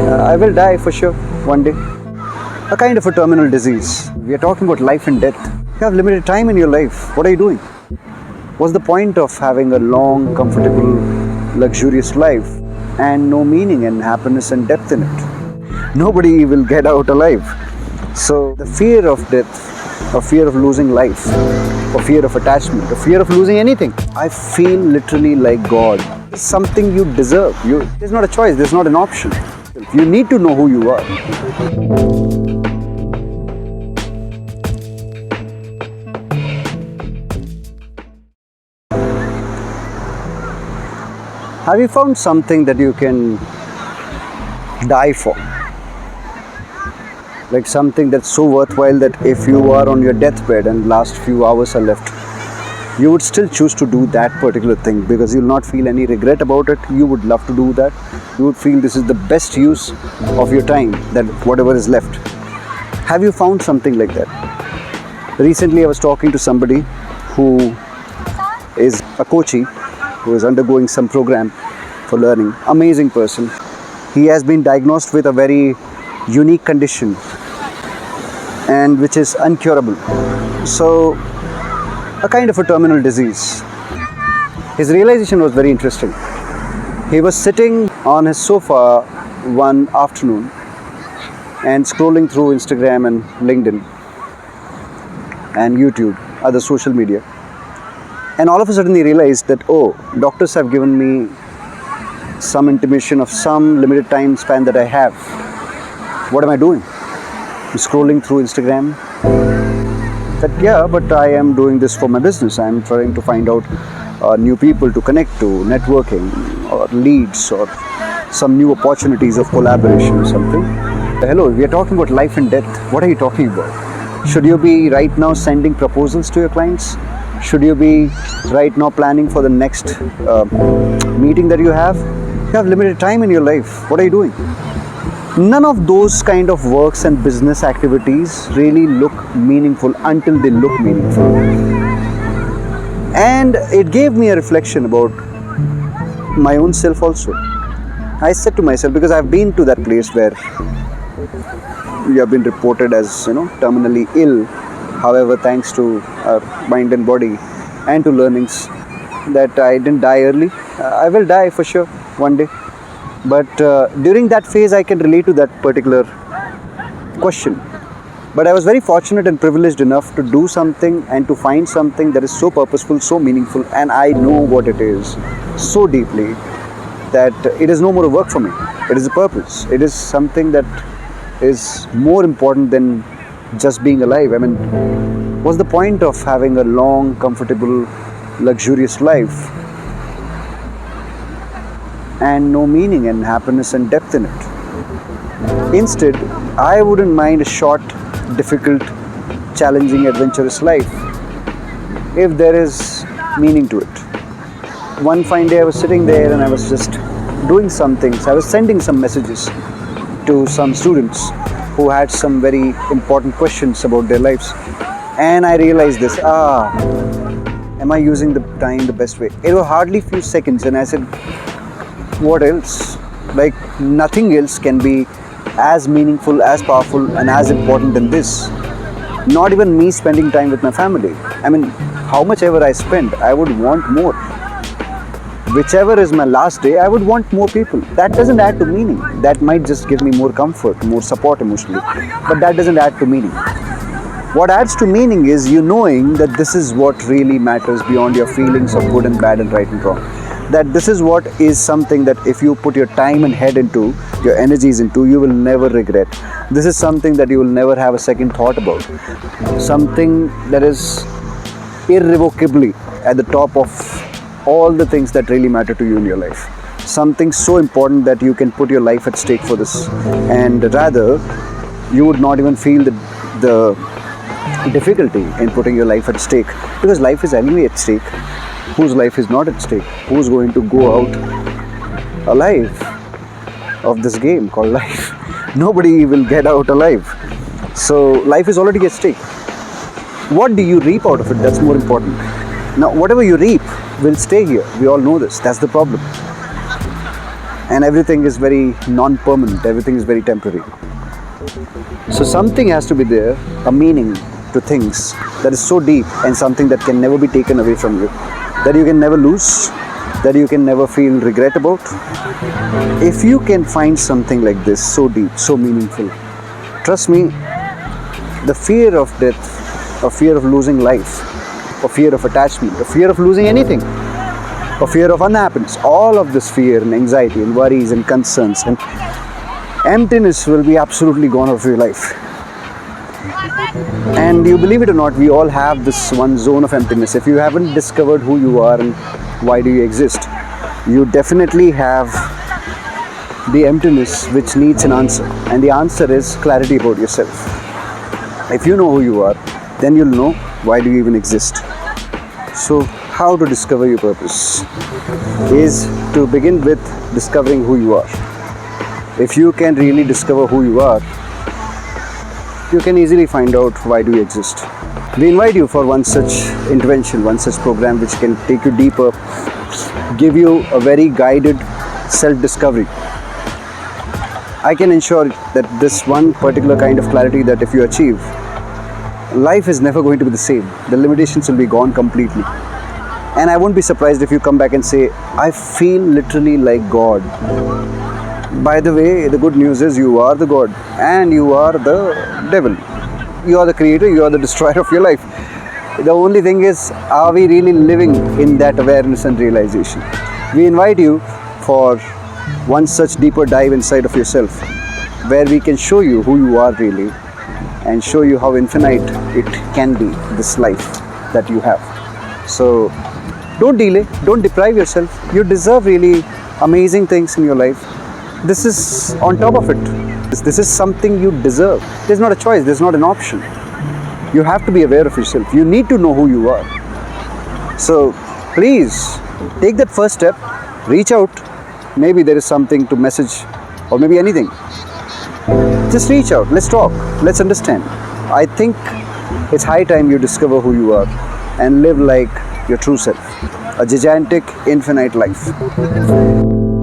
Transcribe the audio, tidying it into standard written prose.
I will die for sure one day. A kind of a terminal disease. We are talking about life and death. You have limited time in your life. What are you doing? What's the point of having a long, comfortable, luxurious life and no meaning and happiness and depth in it? Nobody will get out alive. So the fear of death, or fear of losing life, or fear of attachment, or fear of losing anything, I feel literally like God. It's something you deserve. There's not a choice, there's not an option. You need to know who you are. Have you found something that you can die for? Like something that's so worthwhile that if you are on your deathbed and last few hours are left, you would still choose to do that particular thing because you'll not feel any regret about it. You would love to do that. You would feel this is the best use of your time, that whatever is left. Have you found something like that? Recently I was talking to somebody who is a coachee, who is undergoing some program for learning. Amazing person. He has been diagnosed with a very unique condition and which is incurable. So a kind of a terminal disease. His realization was very interesting. He was sitting on his sofa one afternoon and scrolling through Instagram and LinkedIn and YouTube, other social media. And all of a sudden he realized that, oh, doctors have given me some intimation of some limited time span that I have. What am I doing? I'm scrolling through Instagram. That yeah, but I am doing this for my business. I am trying to find out new people to connect to, networking or leads or some new opportunities of collaboration or something. Hello, we are talking about life and death. What are you talking about? Should you be right now sending proposals to your clients? Should you be right now planning for the next meeting that you have? You have limited time in your life. What are you doing? None of those kind of works and business activities really look meaningful until they look meaningful. And it gave me a reflection about my own self also. I said to myself, because I've been to that place where you have been reported as, terminally ill. However, thanks to mind and body and to learnings, that I didn't die early. I will die for sure one day. But during that phase, I can relate to that particular question. But I was very fortunate and privileged enough to do something and to find something that is so purposeful, so meaningful, and I know what it is so deeply that it is no more a work for me. It is a purpose. It is something that is more important than just being alive. I mean, what's the point of having a long, comfortable, luxurious life and no meaning and happiness and depth in it? Instead, I wouldn't mind a short, difficult, challenging, adventurous life if there is meaning to it. One fine day I was sitting there and I was just doing some things. I was sending some messages to some students who had some very important questions about their lives. And I realized this, am I using the time the best way? It was hardly few seconds and I said, what else? Like nothing else can be as meaningful, as powerful and as important than this. Not even me spending time with my family. I mean, how much ever I spend, I would want more. Whichever is my last day, I would want more people. That doesn't add to meaning. That might just give me more comfort, more support emotionally. But that doesn't add to meaning. What adds to meaning is you knowing that this is what really matters beyond your feelings of good and bad and right and wrong. That this is what is something that if you put your time and head into, your energies into, you will never regret. This is something that you will never have a second thought about. Something that is irrevocably at the top of all the things that really matter to you in your life. Something so important that you can put your life at stake for this. And rather, you would not even feel the difficulty in putting your life at stake. Because life is anyway at stake. Whose life is not at stake? Who's going to go out alive of this game called life? Nobody will get out alive. So life is already at stake. What do you reap out of it? That's more important. Now, whatever you reap will stay here. We all know this. That's the problem. and everything is very non-permanent, everything is very temporary. So something has to be there, a meaning to things that is so deep and something that can never be taken away from you, that you can never lose, that you can never feel regret about. If you can find something like this so deep, so meaningful, trust me, the fear of death, or fear of losing life, or fear of attachment, or fear of losing anything, or fear of unhappiness, all of this fear and anxiety and worries and concerns and emptiness will be absolutely gone out of your life. And you believe it or not, we all have this one zone of emptiness. If you haven't discovered who you are and why do you exist, you definitely have the emptiness which needs an answer, and the answer is clarity about yourself. If you know who you are, then you'll know why do you even exist. So how to discover your purpose is to begin with discovering who you are. If you can really discover who you are, you can easily find out why do you exist. We invite you for one such intervention, one such program which can take you deeper, give you a very guided self-discovery. I can ensure that this one particular kind of clarity that if you achieve, life is never going to be the same. The limitations will be gone completely. And I won't be surprised if you come back and say, I feel literally like God. By the way, the good news is you are the God and you are the devil. You are the creator, you are the destroyer of your life. The only thing is, are we really living in that awareness and realization? We invite you for one such deeper dive inside of yourself, where we can show you who you are really and show you how infinite it can be, this life that you have. So don't delay, don't deprive yourself. You deserve really amazing things in your life. This is on top of it. This is something you deserve. There's not a choice, there's not an option. You have to be aware of yourself. You need to know who you are. So please take that first step, reach out. Maybe there is something to message, or maybe anything. Just reach out, let's talk, let's understand. I think it's high time you discover who you are and live like your true self, a gigantic, infinite life.